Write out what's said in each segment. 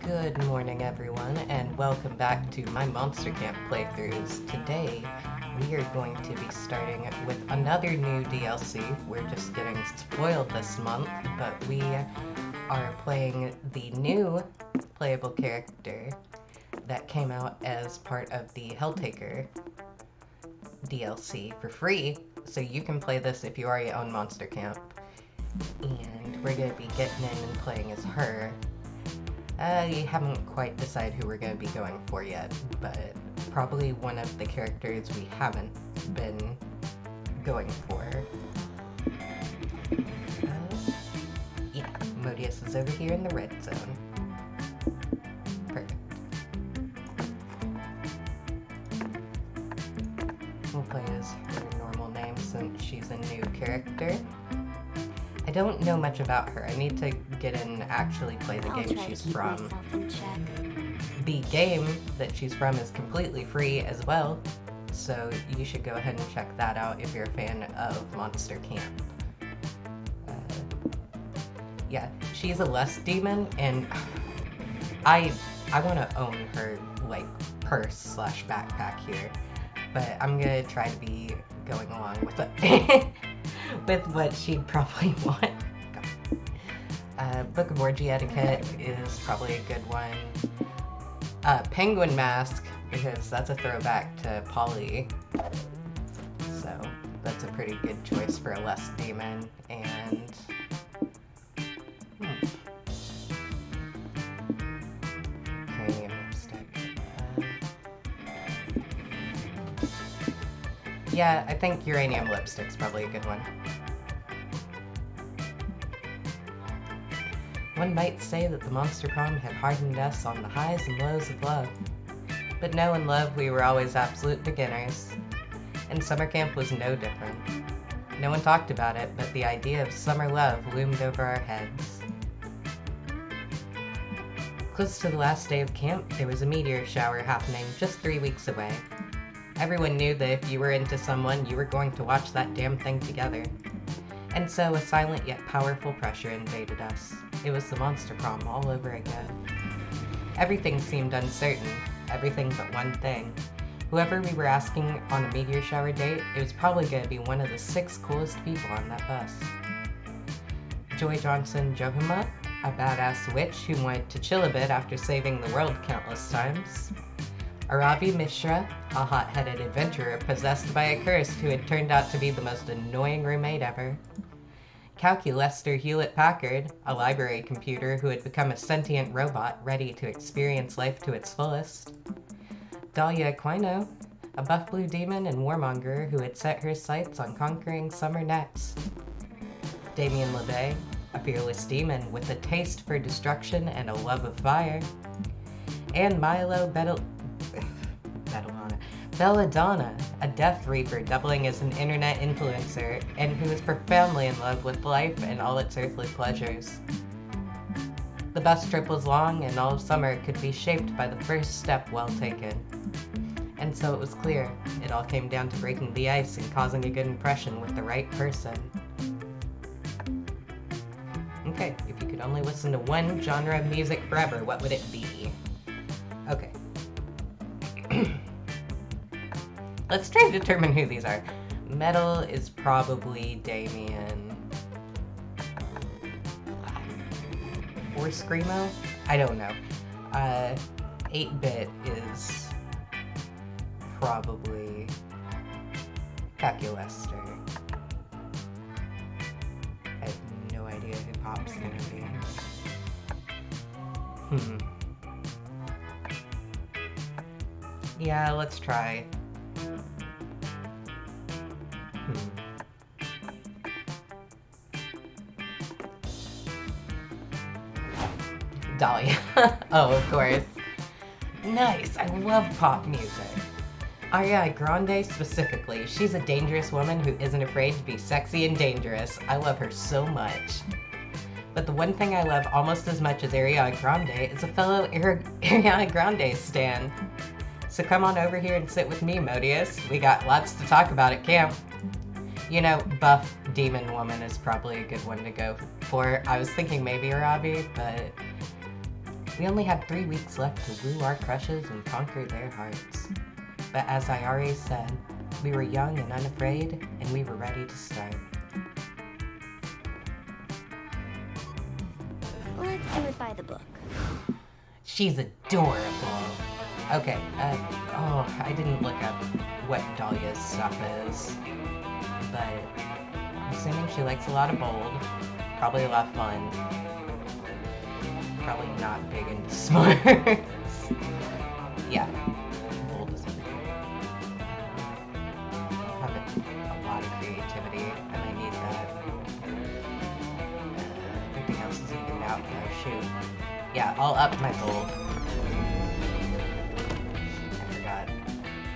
Good morning, everyone, and welcome back to my Monster Camp playthroughs. Today, we are going to be starting with another new DLC. We're just getting spoiled this month, but we are playing the new playable character that came out as part of the Helltaker DLC for free, so you can play this if you already own Monster Camp. And we're going to be getting in and playing as her. I haven't quite decided who we're going to be going for yet, but probably one of the characters we haven't been going for. Yeah, Modeus is over here in the red zone. Perfect. We'll play as her normal name since she's a new character. I don't know much about her. I need to get in and actually play the game she's from. The game that she's from is completely free as well, so you should go ahead and check that out if you're a fan of Monster Camp. Yeah, she's a lust demon, and I want to own her, like, purse/backpack here, but I'm gonna try to be going along with it. With what she'd probably want. Book of Orgy Etiquette is probably a good one. Penguin Mask, because that's a throwback to Polly. So that's a pretty good choice for a lust demon. And cranium lipstick. Yeah, I think uranium lipstick's probably a good one. One might say that the Monster Prom had hardened us on the highs and lows of love. But no, in love we were always absolute beginners. And summer camp was no different. No one talked about it, but the idea of summer love loomed over our heads. Close to the last day of camp, there was a meteor shower happening just 3 weeks away. Everyone knew that if you were into someone, you were going to watch that damn thing together. And so a silent yet powerful pressure invaded us. It was the Monster Prom all over again. Everything seemed uncertain, everything but one thing. Whoever we were asking on a meteor shower date, it was probably going to be one of the 6 coolest people on that bus. Johnson-johjima, a badass witch who wanted to chill a bit after saving the world countless times. Aravi Mishra, a hot-headed adventurer possessed by a curse who had turned out to be the most annoying roommate ever. Lester Hewlett-Packard, a library computer who had become a sentient robot ready to experience life to its fullest. Dahlia Aquino, a buff blue demon and warmonger who had set her sights on conquering summer next. Damien LeVay, a fearless demon with a taste for destruction and a love of fire. And Milo Belladonna, a Death Reaper doubling as an internet influencer, and who is profoundly in love with life and all its earthly pleasures. The bus trip was long, and all of summer could be shaped by the first step well taken. And so it was clear, it all came down to breaking the ice and causing a good impression with the right person. Okay, if you could only listen to one genre of music forever, what would it be? Okay. Let's try to determine who these are. Metal is probably Damien. Or Screamo? I don't know. 8-bit is probably Lester. I have no idea who Pop's gonna be. Yeah, let's try. Dahlia. Oh, of course. Nice, I love pop music. Ariana Grande specifically. She's a dangerous woman who isn't afraid to be sexy and dangerous. I love her so much. But the one thing I love almost as much as Ariana Grande is a fellow Ariana Grande stan. So come on over here and sit with me, Modeus. We got lots to talk about at camp. You know, buff demon woman is probably a good one to go for. I was thinking maybe Arabi, but We only had 3 weeks left to woo our crushes and conquer their hearts. But as I already said, we were young and unafraid, and we were ready to start. Let's do it by the book. She's adorable. Okay, I didn't look up what Dahlia's stuff is, but I'm assuming she likes a lot of bold, probably a lot of fun, probably not big into smarts. Yeah, bold is have a lot of creativity, and I need that. Everything else is evened out. Oh shoot. Yeah, I'll up my bold. I forgot.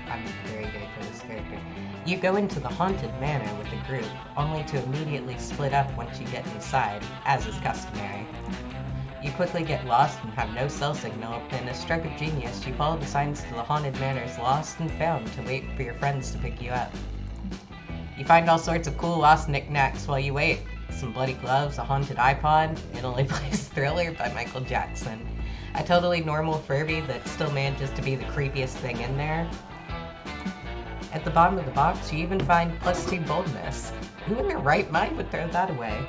I'm very good for this character. You go into the haunted manor with the group, only to immediately split up once you get inside, as is customary. You quickly get lost and have no cell signal, but in a stroke of genius, you follow the signs to the haunted manor's lost and found to wait for your friends to pick you up. You find all sorts of cool lost knickknacks while you wait. Some bloody gloves, a haunted iPod, and only plays Thriller by Michael Jackson. A totally normal Furby that still manages to be the creepiest thing in there. At the bottom of the box, you even find +2 boldness. Who in their right mind would throw that away?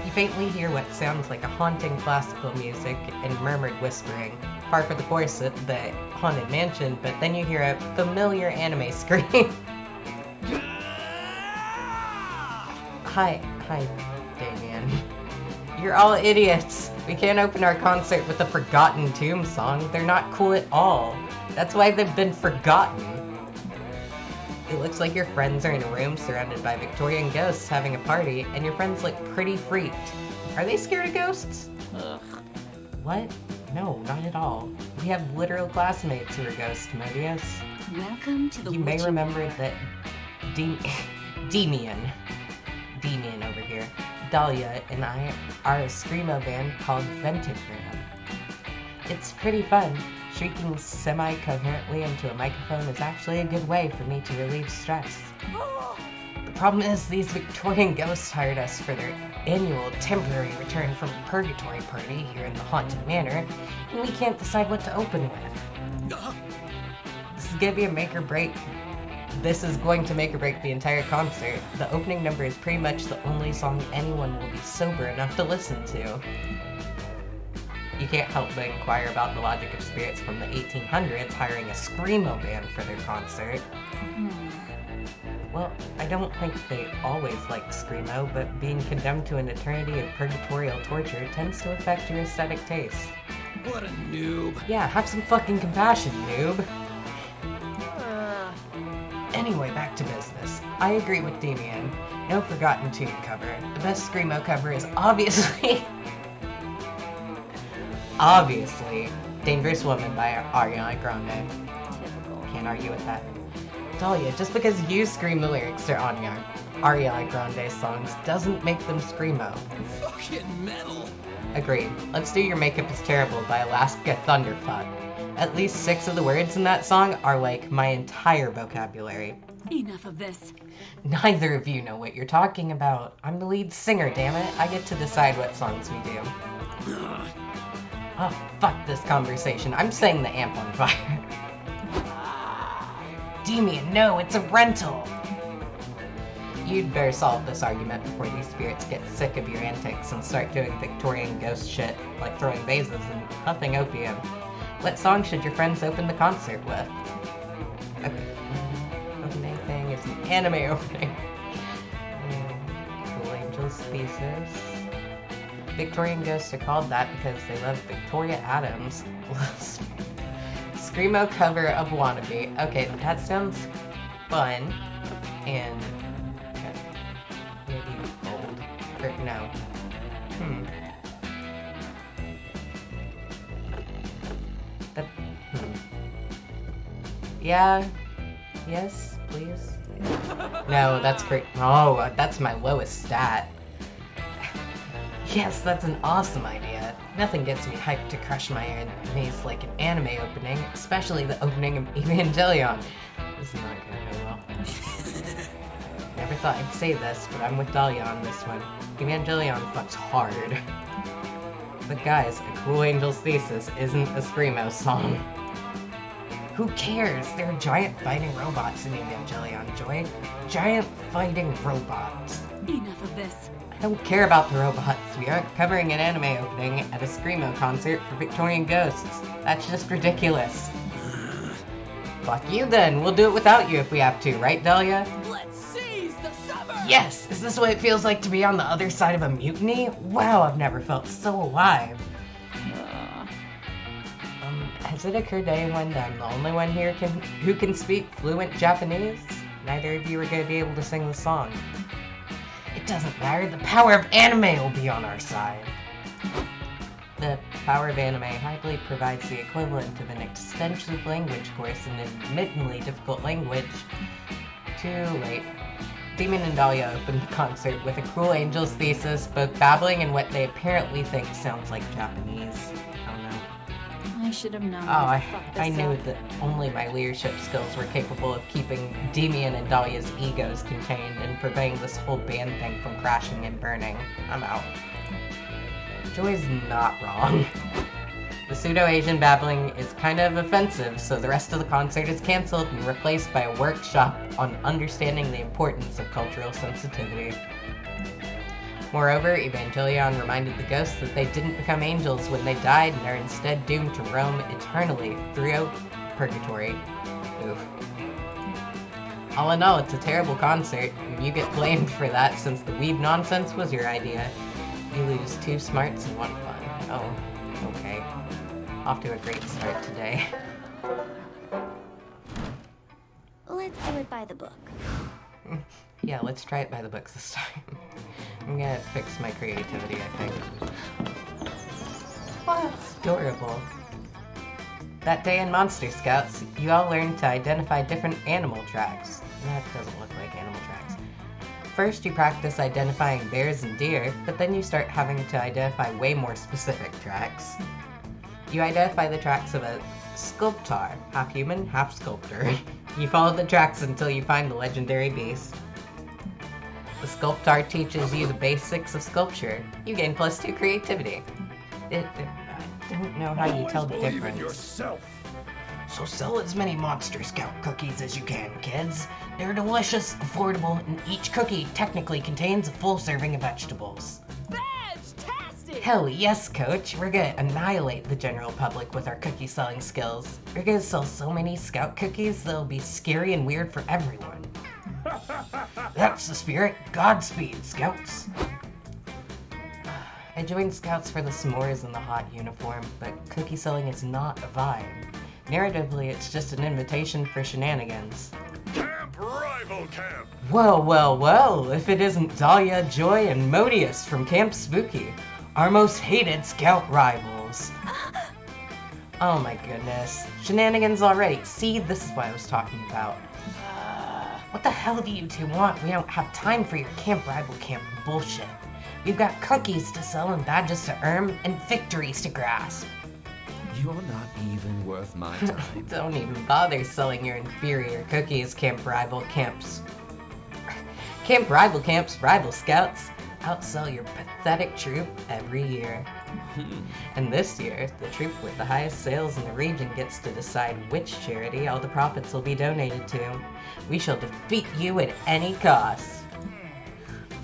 You faintly hear what sounds like a haunting classical music and murmured whispering, par for the course at the haunted mansion, but then you hear a familiar anime scream. Hi, Damien. You're all idiots. We can't open our concert with a Forgotten Tomb song. They're not cool at all. That's why they've been forgotten. It looks like your friends are in a room surrounded by Victorian ghosts having a party, and your friends look pretty freaked. Are they scared of ghosts? Ugh. What? No, not at all. We have literal classmates who are ghosts, Modeus. Welcome to the You may witching remember hour. that Demian over here, Dahlia and I are a screamo band called Ventigram. It's pretty fun. Shrieking semi-coherently into a microphone is actually a good way for me to relieve stress. The problem is these Victorian ghosts hired us for their annual temporary return from purgatory party here in the haunted manor, and we can't decide what to open with. This is gonna be a make or break. This is going to make or break the entire concert. The opening number is pretty much the only song anyone will be sober enough to listen to. You can't help but inquire about the logic of spirits from the 1800s hiring a screamo band for their concert. Well, I don't think they always liked screamo, but being condemned to an eternity of purgatorial torture tends to affect your aesthetic taste. What a noob. Yeah, have some fucking compassion, noob. Anyway, back to business. I agree with Demian. No Forgotten Tomb cover. The best screamo cover is obviously Dangerous Woman by Ariana Grande. Typical. Can't argue with that. Dahlia, just because you scream the lyrics to Ariana Grande songs doesn't make them screamo. Fucking metal. Agreed. Let's Do Your Makeup is Terrible by Alaska Thunderfuck. At least 6 of the words in that song are like my entire vocabulary. Enough of this. Neither of you know what you're talking about. I'm the lead singer, damn it. I get to decide what songs we do. Oh, fuck this conversation. I'm setting the amp on fire. Demian, no, it's a rental! You'd better solve this argument before these spirits get sick of your antics and start doing Victorian ghost shit, like throwing vases and puffing opium. What song should your friends open the concert with? Okay. Opening thing is an anime opening. Cool Angels Thesis. Victorian ghosts are called that because they love Victoria Adams. Screamo cover of Wannabe. Okay, that sounds fun. And maybe bold. Or no. Yeah. Yes, please. No, that's great. Oh, that's my lowest stat. Yes, that's an awesome idea. Nothing gets me hyped to crush my enemies like an anime opening, especially the opening of Evangelion. This is not gonna go well. Never thought I'd say this, but I'm with Dahlia on this one. Evangelion fucks hard. But guys, A Cruel Angel's Thesis isn't a Screamo song. Who cares? There are giant fighting robots in Evangelion, Joy. Giant fighting robots. Enough of this. I don't care about the robots. We aren't covering an anime opening at a Screamo concert for Victorian ghosts. That's just ridiculous. Fuck you then. We'll do it without you if we have to, right, Dahlia? Let's seize the summer! Yes! Is this what it feels like to be on the other side of a mutiny? Wow, I've never felt so alive. Has it occurred to anyone that I'm the only one here who can speak fluent Japanese? Neither of you are going to be able to sing the song. It doesn't matter. The power of anime will be on our side. The power of anime hardly provides the equivalent of an extensive language course in an admittedly difficult language. Too late. Demon and Dahlia opened the concert with A Cruel Angel's Thesis, both babbling in what they apparently think sounds like Japanese. Oh no. I should have known. I knew that only my leadership skills were capable of keeping Demian and Dahlia's egos contained and preventing this whole band thing from crashing and burning. I'm out. Joy's not wrong. The pseudo-Asian babbling is kind of offensive, so the rest of the concert is cancelled and replaced by a workshop on understanding the importance of cultural sensitivity. Moreover, Evangelion reminded the ghosts that they didn't become angels when they died and are instead doomed to roam eternally throughout purgatory. Oof. All in all, it's a terrible concert, and you get blamed for that since the weeb nonsense was your idea. You lose 2 smarts and 1 fun. Oh, okay. Off to a great start today. Let's do it by the book. Yeah, let's try it by the books this time. I'm gonna fix my creativity, I think. Wow, it's adorable. That day in Monster Scouts, you all learned to identify different animal tracks. That doesn't look like animal tracks. First, you practice identifying bears and deer, but then you start having to identify way more specific tracks. You identify the tracks of a sculptor, half human, half sculptor. You follow the tracks until you find the legendary beast. The sculptor teaches you the basics of sculpture. You gain +2 creativity. I don't know how you tell the difference. Yourself. So sell as many Monster Scout cookies as you can, kids. They're delicious, affordable, and each cookie technically contains a full serving of vegetables. Fantastic! Hell yes, Coach. We're gonna annihilate the general public with our cookie selling skills. We're gonna sell so many Scout cookies they'll be scary and weird for everyone. That's the spirit. Godspeed, Scouts. I joined Scouts for the s'mores and the hot uniform, but cookie selling is not a vibe. Narratively, it's just an invitation for shenanigans. Camp Rival Camp! Well, if it isn't Dahlia, Joy, and Modeus from Camp Spooky, our most hated Scout rivals. Oh my goodness. Shenanigans already. See, this is what I was talking about. What the hell do you two want? We don't have time for your Camp Rival Camp bullshit. We've got cookies to sell and badges to earn and victories to grasp. You're not even worth my time. Don't even bother selling your inferior cookies, Camp Rival Camps. Camp Rival Camp's Rival Scouts outsell your pathetic troop every year. And this year, the troop with the highest sales in the region gets to decide which charity all the profits will be donated to. We shall defeat you at any cost.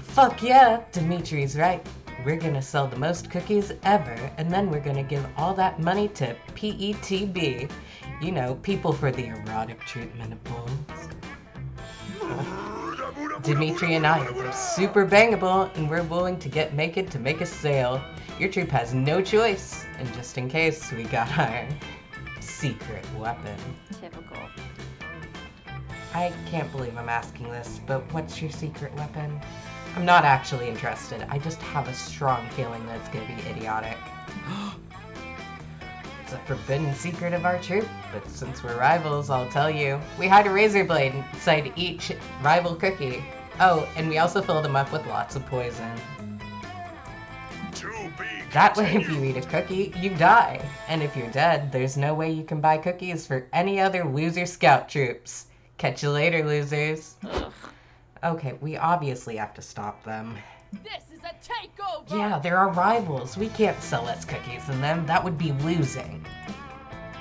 Fuck yeah, Dimitri's right. We're gonna sell the most cookies ever, and then we're gonna give all that money to PETB. You know, people for the erotic treatment of bulls. Dimitri and I are super bangable, and we're willing to make it to make a sale. Your troop has no choice, and just in case, we got our secret weapon. Typical. I can't believe I'm asking this, but what's your secret weapon? I'm not actually interested. I just have a strong feeling that it's gonna be idiotic. It's a forbidden secret of our troop, but since we're rivals, I'll tell you. We hide a razor blade inside each rival cookie. Oh, and we also fill them up with lots of poison. That way, if you eat a cookie, you die. And if you're dead, there's no way you can buy cookies for any other loser scout troops. Catch you later, losers. Ugh. Okay, we obviously have to stop them. This is a takeover! Yeah, they're our rivals. We can't sell us cookies and them. That would be losing.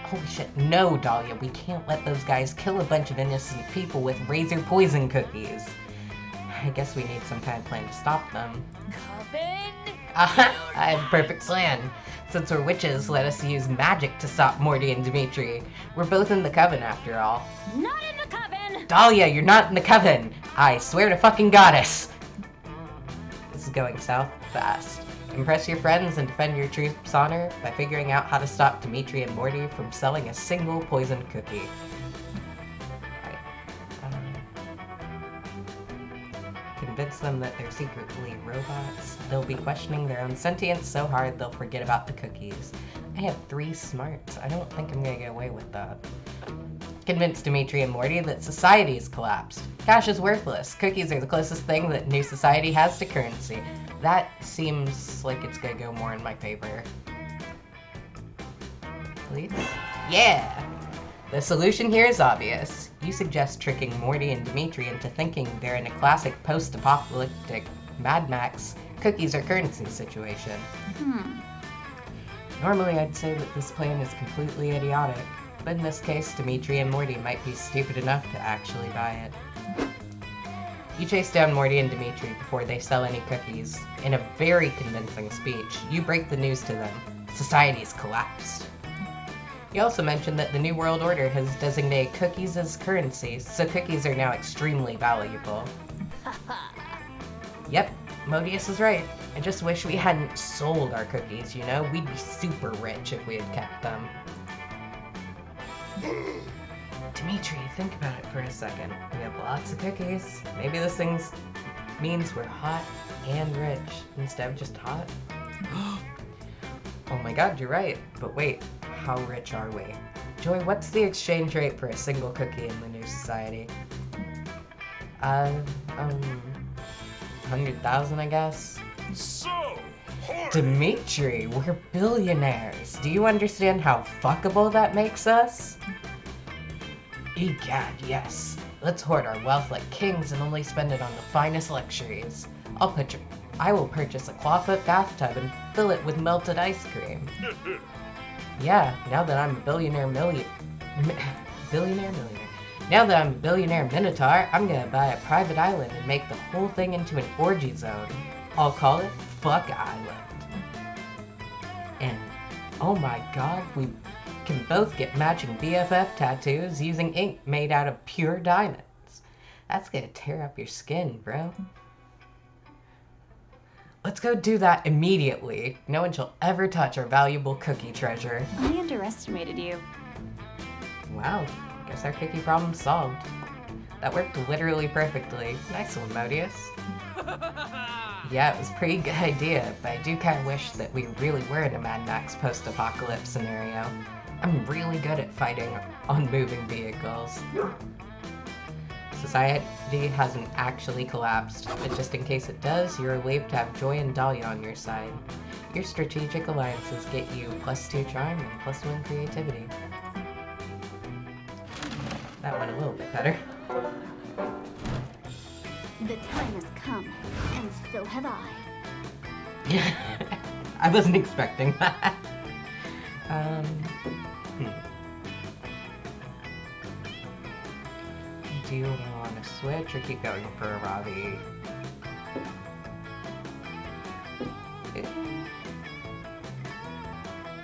Holy shit. No, Dahlia. We can't let those guys kill a bunch of innocent people with razor poison cookies. I guess we need some kind of plan to stop them. Coven? I have a perfect plan. Since we're witches, let us use magic to stop Morty and Dimitri. We're both in the coven after all. Not in the coven! Dahlia, you're not in the coven! I swear to fucking goddess! This is going south fast. Impress your friends and defend your troops' honor by figuring out how to stop Dimitri and Morty from selling a single poisoned cookie. Right. Convince them that they're secretly robots. They'll be questioning their own sentience so hard they'll forget about the cookies. I have 3 smarts. I don't think I'm gonna get away with that. Convince Dimitri and Morty that society's collapsed. Cash is worthless. Cookies are the closest thing that new society has to currency. That seems like it's gonna go more in my favor. Please? Yeah! The solution here is obvious. You suggest tricking Morty and Dimitri into thinking they're in a classic post-apocalyptic Mad Max cookies are currency situation. Normally I'd say that this plan is completely idiotic, but in this case Dimitri and Morty might be stupid enough to actually buy it. You chase down Morty and Dimitri before they sell any cookies. In a very convincing speech, you break the news to them. Society's collapsed. You also mention that the New World Order has designated cookies as currency, so cookies are now extremely valuable. Yep, Modeus is right. I just wish we hadn't sold our cookies, you know? We'd be super rich if we had kept them. Dimitri, think about it for a second. We have lots of cookies. Maybe this thing means we're hot and rich instead of just hot. Oh my god, you're right. But wait, how rich are we? Joy, what's the exchange rate for a single cookie in the new society? 100,000, I guess? So horny. Dimitri, we're billionaires. Do you understand how fuckable that makes us? Egad, yes. Let's hoard our wealth like kings and only spend it on the finest luxuries. I will purchase a clawfoot bathtub and fill it with melted ice cream. Yeah, now that I'm a billionaire millionaire. Now that I'm a billionaire minotaur, I'm gonna buy a private island and make the whole thing into an orgy zone. I'll call it Fuck Island. And oh my god, we can both get matching BFF tattoos using ink made out of pure diamonds. That's gonna tear up your skin, bro. Let's go do that immediately. No one shall ever touch our valuable cookie treasure. I underestimated you. Wow, guess our cookie problem's solved. That worked literally perfectly. Nice one, Modeus. Yeah, it was a pretty good idea, but I do kind of wish that we really were in a Mad Max post-apocalypse scenario. I'm really good at fighting on moving vehicles. Society hasn't actually collapsed, but just in case it does, you're relieved to have Joy and Dahlia on your side. Your strategic alliances get you +2 charm and +1 creativity. That went a little bit better. The time has come, and so have I. I wasn't expecting that. Do you want to switch or keep going for a Ravi?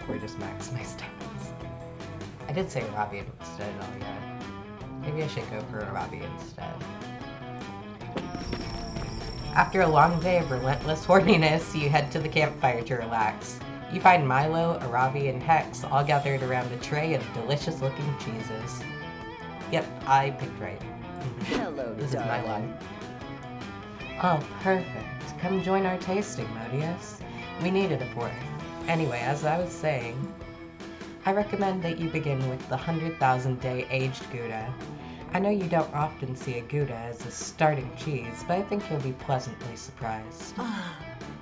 Or just max my stats? I did say Ravi instead, oh yeah. Maybe I should go for a Ravi instead. After a long day of relentless horniness, you head to the campfire to relax. You find Milo, Aravi, and Hex all gathered around a tray of delicious-looking cheeses. Yep, I picked right. Hello, This is my darling. line. Oh, perfect. Come join our tasting, Modeus. We needed a fourth. Anyway, as I was saying, I recommend that you begin with the 100,000 day aged Gouda. I know you don't often see a Gouda as a starting cheese, but I think you'll be pleasantly surprised.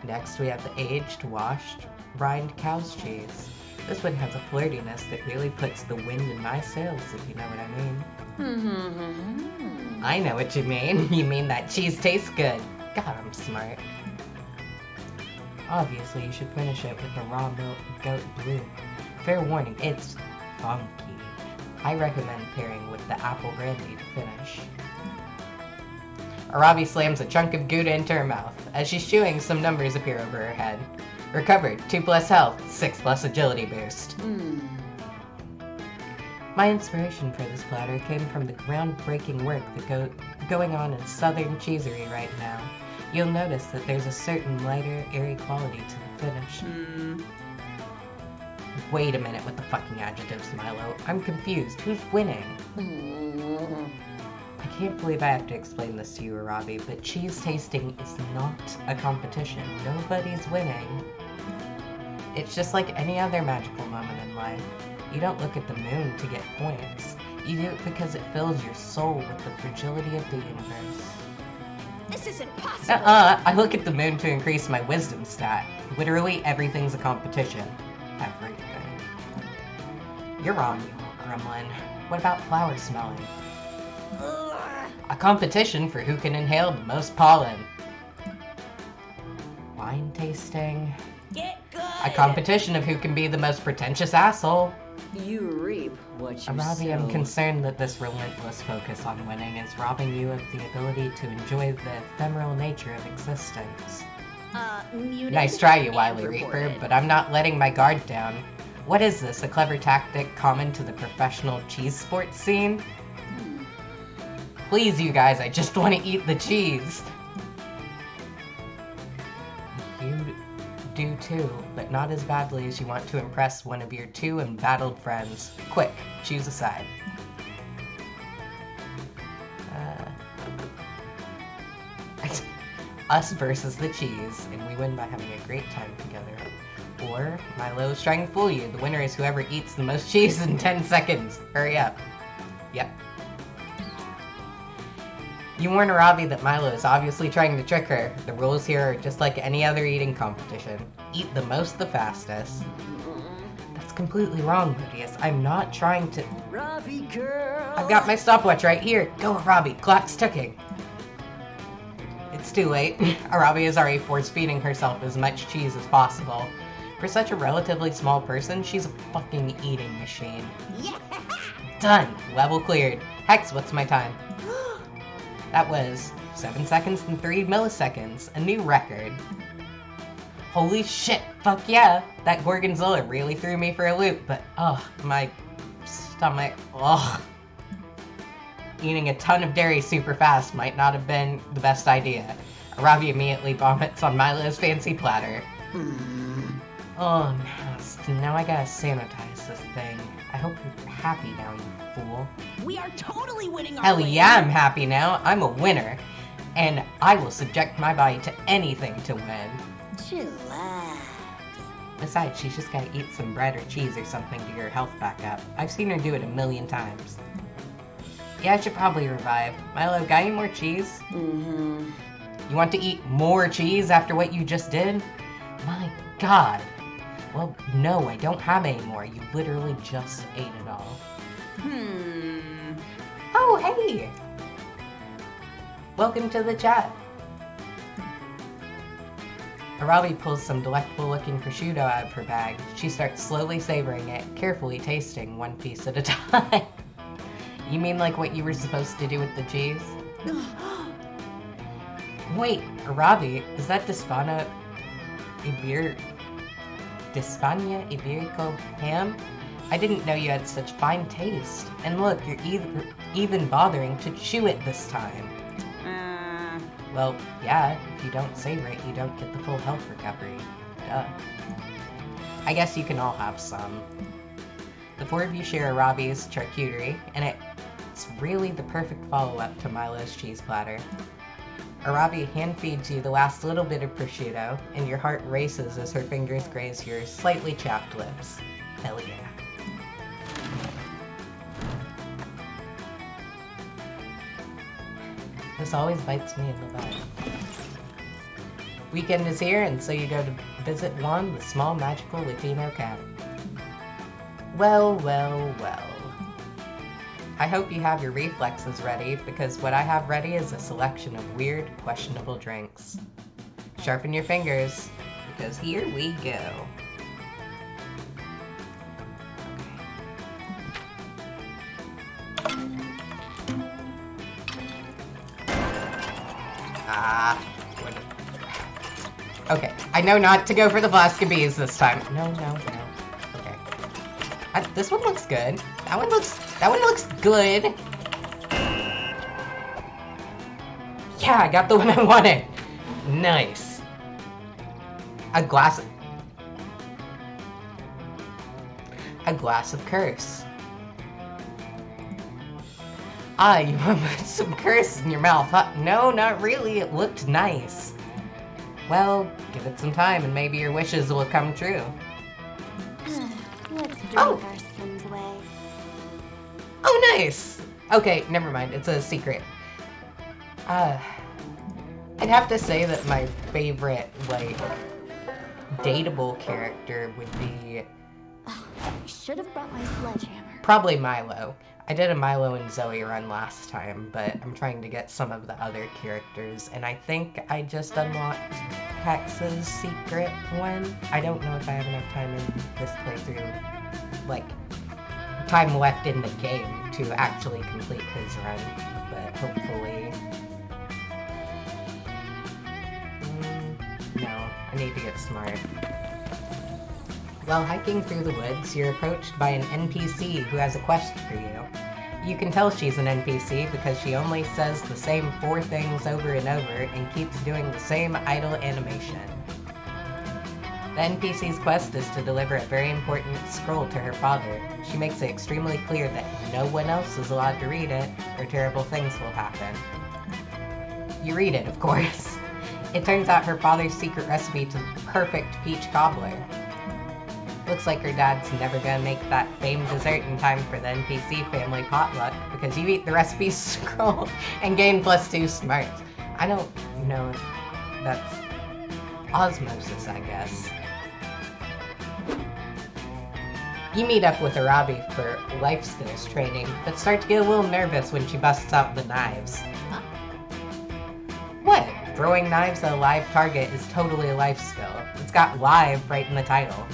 Next, we have the aged, washed, rind cow's cheese. This one has a flirtiness that really puts the wind in my sails, if you know what I mean. I know what you mean. You mean that cheese tastes good. God, I'm smart. Obviously, you should finish it with the raw milk goat blue. Fair warning, it's funky. I recommend pairing with the apple brandy to finish. Arabi slams a chunk of Gouda into her mouth. As she's chewing, some numbers appear over her head. Recovered, 2+ health, 6+ agility boost. My inspiration for this platter came from the groundbreaking work going on in Southern Cheesery right now. You'll notice that there's a certain lighter, airy quality to the finish. Wait a minute with the fucking adjectives, Milo. I'm confused. Who's winning? I can't believe I have to explain this to you, Arabi, but cheese tasting is not a competition. Nobody's winning. It's just like any other magical moment in life. You don't look at the moon to get points. You do it because it fills your soul with the fragility of the universe. This is impossible. I look at the moon to increase my wisdom stat. Literally everything's a competition. Everything. You're wrong, you gremlin. What about flower smelling? A competition for who can inhale the most pollen. Wine tasting. Get good. A competition of who can be the most pretentious asshole. You reap what you Arabi, sow. I'm concerned that this relentless focus on winning is robbing you of the ability to enjoy the ephemeral nature of existence. Muted Nice try, you and wily reaper, reported. but I'm not letting my guard down. What is this, a clever tactic common to the professional cheese sports scene? Please, you guys, I just want to eat the cheese. You do too, but not as badly as you want to impress one of your two embattled friends. Quick, choose a side. Us versus the cheese, and we win by having a great time together. Or, Milo's trying to fool you. The winner is whoever eats the most cheese in 10 seconds. Hurry up. Yep. You warn Arabi that Milo is obviously trying to trick her. The rules here are just like any other eating competition. Eat the most the fastest. That's completely wrong, Modeus. I'm not trying to... Ravi girl. I've got my stopwatch right here. Go, Arabi. Clock's ticking. It's too late. Arabi is already force-feeding herself as much cheese as possible. For such a relatively small person, she's a fucking eating machine. Yeah. Done! Level cleared. Hex, what's my time? That was 7 seconds and 3 milliseconds. A new record. Holy shit, fuck yeah! That Gorgonzola really threw me for a loop, but ugh, my stomach, ugh. Eating a ton of dairy super fast might not have been the best idea. Arabi immediately vomits on Milo's fancy platter. Oh, now I gotta sanitize this thing. I hope you're happy now, you fool. We are totally winning our Hell way. yeah, I'm happy now. I'm a winner. And I will subject my body to anything to win. Chillax. Besides, she's just gotta eat some bread or cheese or something to get her health back up. I've seen her do it 1,000,000 times. Yeah, I should probably revive. Milo, got any more cheese? You want to eat more cheese after what you just did? My god. Well, no, I don't have any more. You literally just ate it all. Oh, hey! Welcome to the chat. Arabi pulls some delectable-looking prosciutto out of her bag. She starts slowly savoring it, carefully tasting one piece at a time. You mean like what you were supposed to do with the cheese? Wait, Arabi, is that Dispana Iberico ham? I didn't know you had such fine taste. And look, you're even bothering to chew it this time. Well, yeah, if you don't savor it, you don't get the full health recovery. Duh. I guess you can all have some. The four of you share Arabi's charcuterie, and it's really the perfect follow-up to Milo's cheese platter. Arabi hand feeds you the last little bit of prosciutto, and your heart races as her fingers graze your slightly chapped lips. Hell yeah. This always bites me in the butt. Weekend is here, and so you go to visit Juan, the small magical Latino cat. Well, well, well. I hope you have your reflexes ready, because what I have ready is a selection of weird, questionable drinks. Sharpen your fingers. because here we go. Okay, I know not to go for the flask of bees this time. No. Okay. This one looks good. That one looks good. Yeah, I got the one I wanted. Nice. A glass of curse. Ah, you want to put some curse in your mouth, huh? No, not really. It looked nice. Well, give it some time and maybe your wishes will come true. Let's drink Oh. our sins away. Oh, nice! Okay, never mind. It's a secret. I'd have to say that my favorite, like, dateable character would be I should have brought my sledgehammer. probably Milo. I did a Milo and Zoe run last time, but I'm trying to get some of the other characters, and I think I just unlocked Hex's secret one. I don't know if I have enough time in this playthrough, like, time left in the game to actually complete his run, but hopefully... no, I need to get smart. While hiking through the woods, you're approached by an NPC who has a quest for you. You can tell she's an NPC because she only says the same 4 things over and over and keeps doing the same idle animation. The NPC's quest is to deliver a very important scroll to her father. She makes it extremely clear that no one else is allowed to read it, or terrible things will happen. You read it, of course. It turns out her father's secret recipe to the perfect peach cobbler. Looks like her dad's never gonna make that famed dessert in time for the NPC family potluck, because you eat the recipe scroll and gain +2 smarts. I don't know if that's osmosis, I guess. You meet up with Arabi for life skills training, but start to get a little nervous when she busts out the knives. What? Throwing knives at a live target is totally a life skill. It's got live right in the title.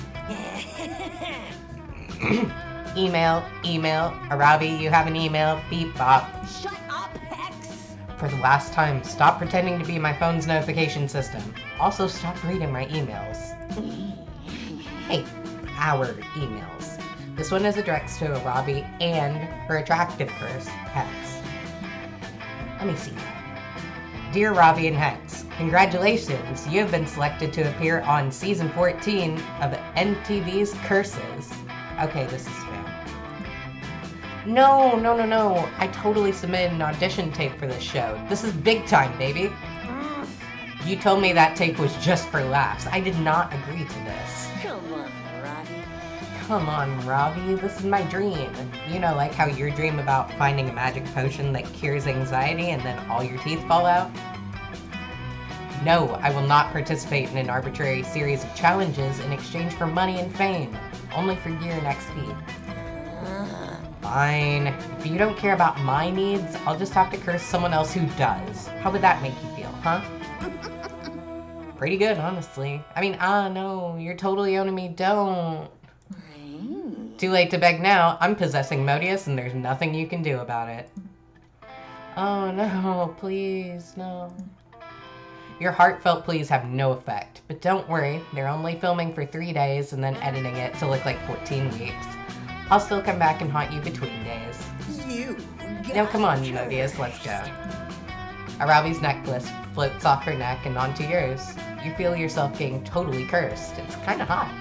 Email. Arabi, you have an email. Beep bop. Shut up, Hex! For the last time, stop pretending to be my phone's notification system. Also, stop reading my emails. Hey, our emails. This one is addressed to Arabi and her attractive curse, Hex. Let me see. Dear Robbie and Hex, congratulations! You have been selected to appear on Season 14 of NTV's Curses. Okay, this is spam. No. I totally submitted an audition tape for this show. This is big time, baby. You told me that tape was just for laughs. I did not agree to this. Come on, Robbie. Come on, Robbie, this is my dream. You know, like how your dream about finding a magic potion that cures anxiety and then all your teeth fall out? No, I will not participate in an arbitrary series of challenges in exchange for money and fame. Only for gear and XP. Fine. If you don't care about my needs, I'll just have to curse someone else who does. How would that make you feel, huh? Pretty good, honestly. I mean, no, you're totally owning me, don't. Too late to beg now. I'm possessing Modeus and there's nothing you can do about it. Oh no, please, no. Your heartfelt pleas have no effect, but don't worry, they're only filming for 3 days and then editing it to look like 14 weeks. I'll still come back and haunt you between days. You Now come on, Modeus, let's go. Arabi's necklace floats off her neck and onto yours. You feel yourself being totally cursed. It's kinda hot.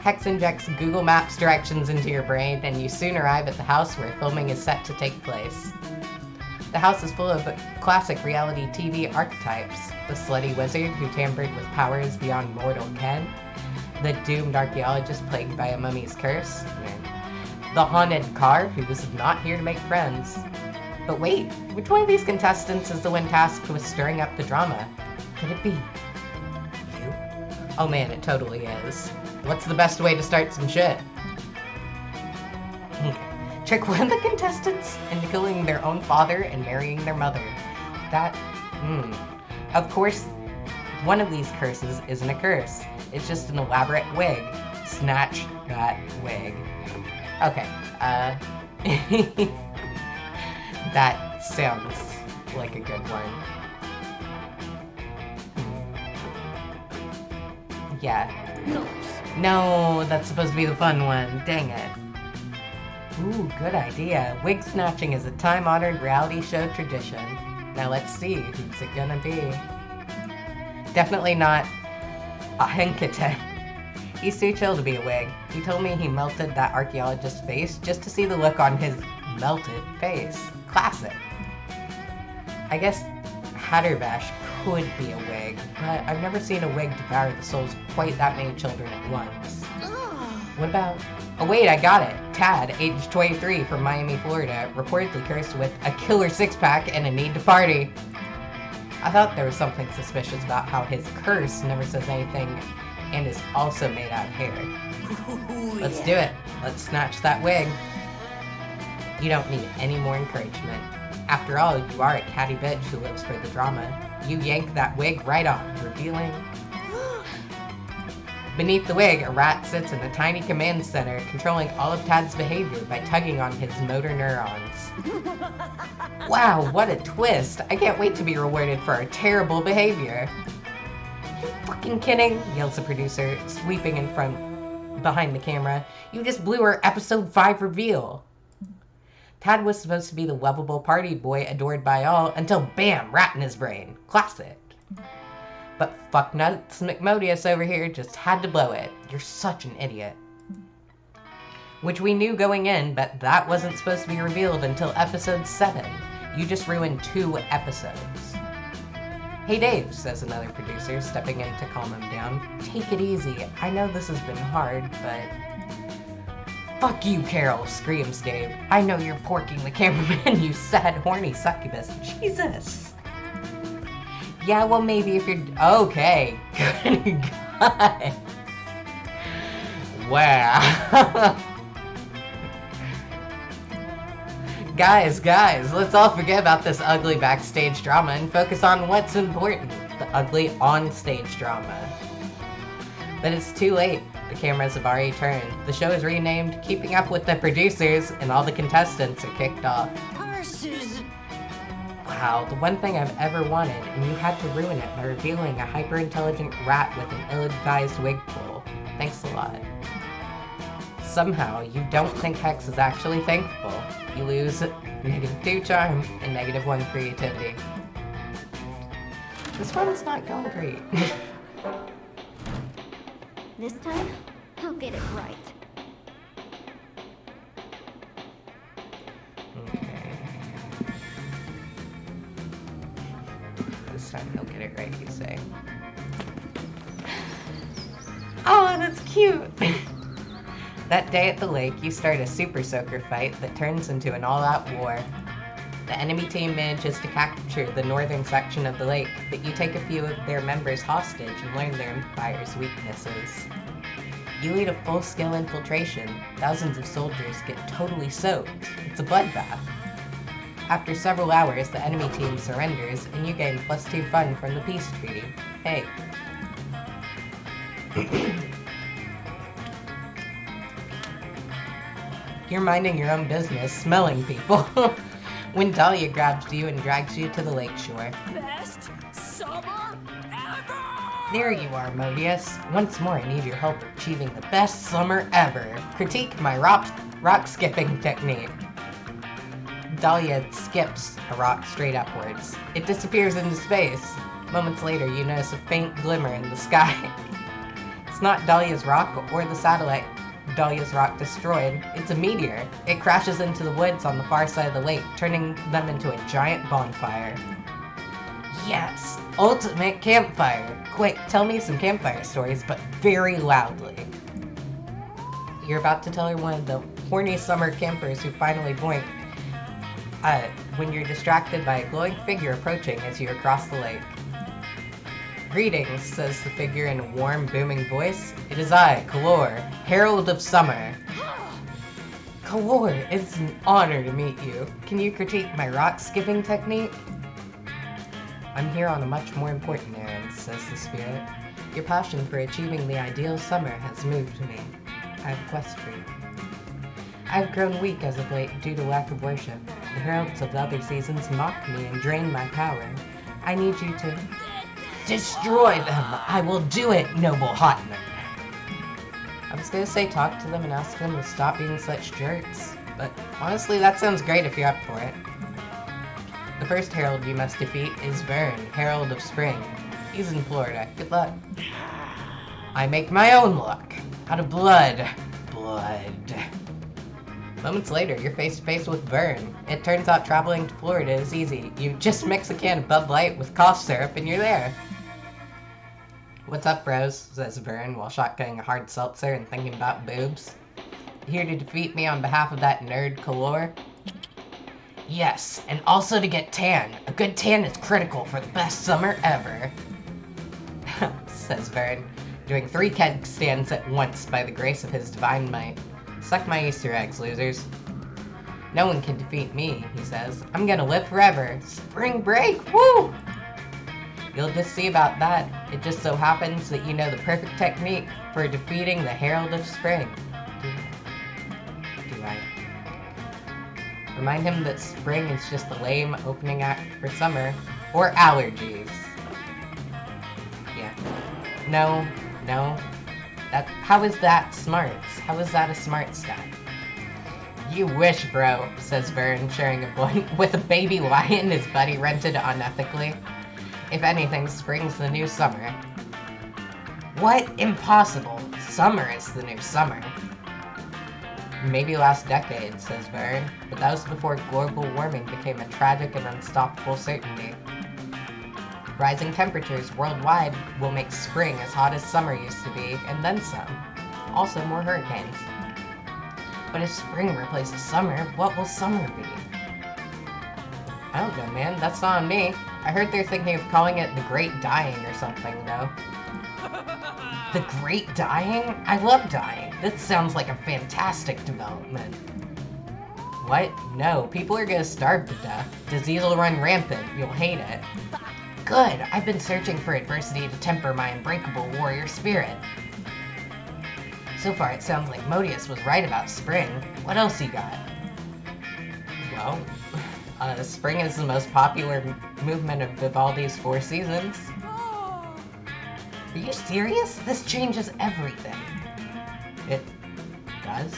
Hex injects Google Maps directions into your brain, and you soon arrive at the house where filming is set to take place. The house is full of classic reality TV archetypes. The slutty wizard who tampered with powers beyond mortal ken. The doomed archaeologist plagued by a mummy's curse. The haunted car who was not here to make friends. But wait, which one of these contestants is the one tasked with stirring up the drama? Could it be you? Oh man, it totally is. What's the best way to start some shit? Trick one of the contestants into killing their own father and marrying their mother. That, Of course, one of these curses isn't a curse. It's just an elaborate wig. Snatch that wig. Okay, that sounds like a good one. Yeah. No, that's supposed to be the fun one. Dang it. Ooh, good idea. Wig snatching is a time-honored reality show tradition. Now let's see, who's it gonna be? Definitely not a Henkate. He's too chill to be a wig. He told me he melted that archaeologist's face just to see the look on his melted face. Classic. I guess Hatterbash could be a wig, but I've never seen a wig devour the souls of quite that many children at once. What about... Oh wait, I got it! Tad, age 23, from Miami, Florida, reportedly cursed with a killer six-pack and a need to party. I thought there was something suspicious about how his curse never says anything and is also made out of hair. Let's do it. Let's snatch that wig. You don't need any more encouragement. After all, you are a catty bitch who lives for the drama. You yank that wig right off, revealing... Beneath the wig, a rat sits in a tiny command center, controlling all of Tad's behavior by tugging on his motor neurons. Wow, what a twist! I can't wait to be rewarded for our terrible behavior. You fucking kidding? Yells the producer, sweeping in front, behind the camera. You just blew our episode 5 reveal. Tad was supposed to be the lovable party boy adored by all, until bam, rat in his brain. Classic. But fucknuts McModeus over here just had to blow it. You're such an idiot. Which we knew going in, but that wasn't supposed to be revealed until episode 7. You just ruined 2 episodes. Hey Dave, says another producer, stepping in to calm him down. Take it easy. I know this has been hard, but... Fuck you, Carol, screams Dave. I know you're porking the cameraman, you sad, horny succubus. Jesus. Yeah, well, maybe if you're... Okay. Good God. Wow. Guys, let's all forget about this ugly backstage drama and focus on what's important. The ugly on-stage drama. But it's too late. The cameras have already turned. The show is renamed Keeping Up with the Producers, and all the contestants are kicked off. Wow, the one thing I've ever wanted, and you had to ruin it by revealing a hyper-intelligent rat with an ill-advised wig pull. Thanks a lot. Somehow, you don't think Hex is actually thankful. You lose -2 charm and -1 creativity. This one's not going great. This time, I'll get it right. This time he'll get it right, you say. Oh, that's cute! That day at the lake, you start a super soaker fight that turns into an all-out war. The enemy team manages to capture the northern section of the lake, but you take a few of their members hostage and learn their empire's weaknesses. You lead a full-scale infiltration. Thousands of soldiers get totally soaked. It's a bloodbath. After several hours, the enemy team surrenders, and you gain +2 fun from the peace treaty. Hey. You're minding your own business, smelling people, when Dahlia grabs you and drags you to the lakeshore. Best summer ever! There you are, Modeus. Once more, I need your help achieving the best summer ever. Critique my rock skipping technique. Dahlia skips a rock straight upwards. It disappears into space. Moments later, you notice a faint glimmer in the sky. It's not Dahlia's rock or the satellite Dahlia's rock destroyed. It's a meteor. It crashes into the woods on the far side of the lake, turning them into a giant bonfire. Yes! Ultimate campfire! Quick, tell me some campfire stories, but very loudly. You're about to tell her one of the horny summer campers who finally blinked. When you're distracted by a glowing figure approaching as you cross the lake. Greetings, says the figure in a warm, booming voice. It is I, Kalor, Herald of Summer. Kalor, it's an honor to meet you. Can you critique my rock skipping technique? I'm here on a much more important errand, says the spirit. Your passion for achieving the ideal summer has moved me. I have a quest for you. I have grown weak as of late due to lack of worship. The heralds of the other seasons mock me and drain my power. I need you to destroy them. I will do it, noble Hotman. I was gonna say talk to them and ask them to stop being such jerks, but honestly that sounds great if you're up for it. The first herald you must defeat is Vern, Herald of Spring. He's in Florida. Good luck. I make my own luck. Out of blood. Blood. Moments later, you're face to face with Vern. It turns out traveling to Florida is easy. You just mix a can of Bud Light with cough syrup and you're there. What's up, bros? Says Vern while shotgunning a hard seltzer and thinking about boobs. Here to defeat me on behalf of that nerd Kalor? Yes, and also to get tan. A good tan is critical for the best summer ever. Says Vern, doing 3 keg stands at once by the grace of his divine might. Suck my Easter eggs, losers. No one can defeat me, he says. I'm gonna live forever. Spring break, woo! You'll just see about that. It just so happens that you know the perfect technique for defeating the Herald of Spring. Do I? Remind him that spring is just a lame opening act for summer. Or allergies. Yeah. No. How is that smart? How is that a smart stat? You wish, bro, says Vern, sharing a blunt with a baby lion his buddy rented unethically. If anything, spring's the new summer. What? Impossible. Summer is the new summer. Maybe last decade, says Vern, but that was before global warming became a tragic and unstoppable certainty. Rising temperatures worldwide will make spring as hot as summer used to be, and then some. Also more hurricanes. But if spring replaces summer, what will summer be? I don't know, man. That's not on me. I heard they're thinking of calling it the Great Dying or something, though. The Great Dying? I love dying. This sounds like a fantastic development. What? No, people are gonna starve to death. Disease will run rampant. You'll hate it. Good! I've been searching for adversity to temper my unbreakable warrior spirit. So far, it sounds like Modeus was right about spring. What else you got? Well, spring is the most popular movement of Vivaldi's 4 seasons. Are you serious? This changes everything. It does?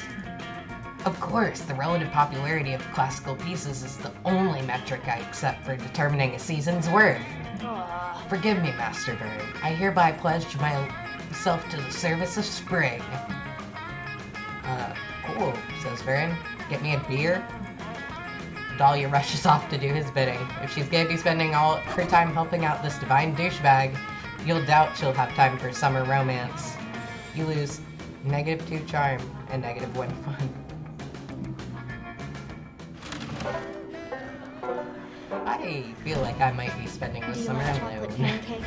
Of course, the relative popularity of classical pieces is the only metric I accept for determining a season's worth. Forgive me, Master Vern. I hereby pledge myself to the service of spring. Cool, says Vern. Get me a beer? Dahlia rushes off to do his bidding. If she's gonna be spending all her time helping out this divine douchebag, you'll doubt she'll have time for summer romance. You lose -2 charm and -1 fun. I feel like I might be spending the summer alone. Okay.